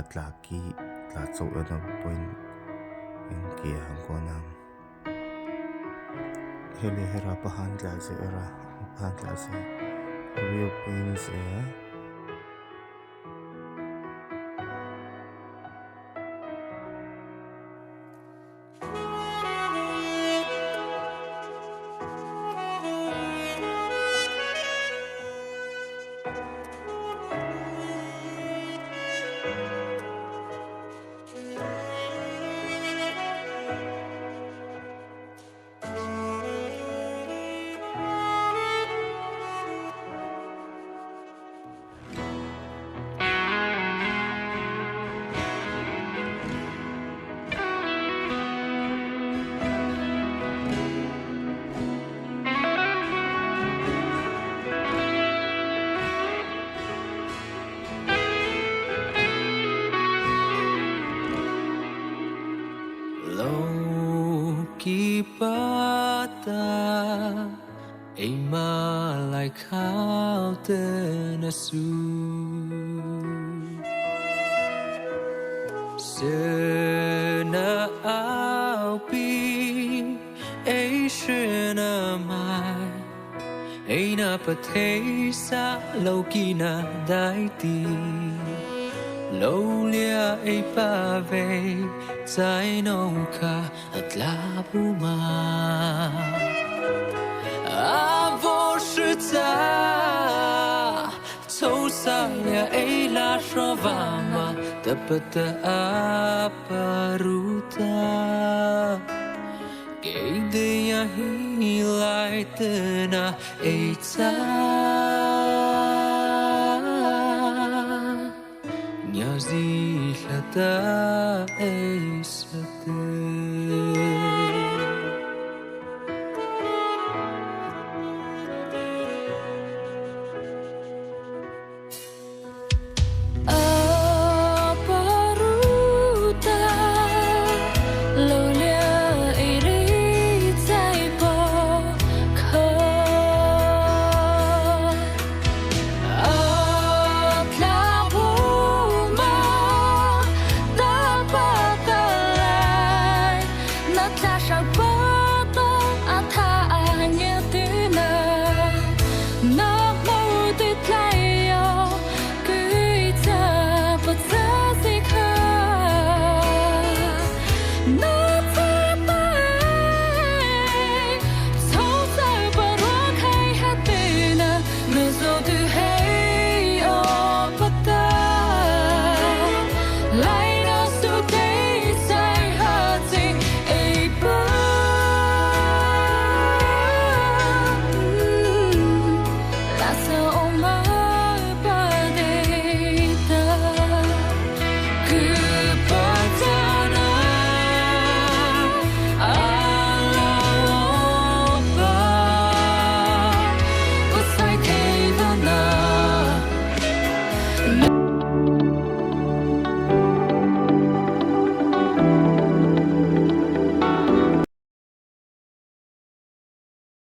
atlaki tla zo na point in kia hangkonang hele hera pahan tla se era pahan tla se rio point se Loki pata ai ma lai khao te na su se na ao pi ai shena mai ai na pathe sa Loki na dai ti lâu lia ai pa ve在农卡拉布玛，阿波是在抽萨了哎拉说瓦玛，得不得阿巴鲁达，给的呀希来的那哎在。Nyazi lata esa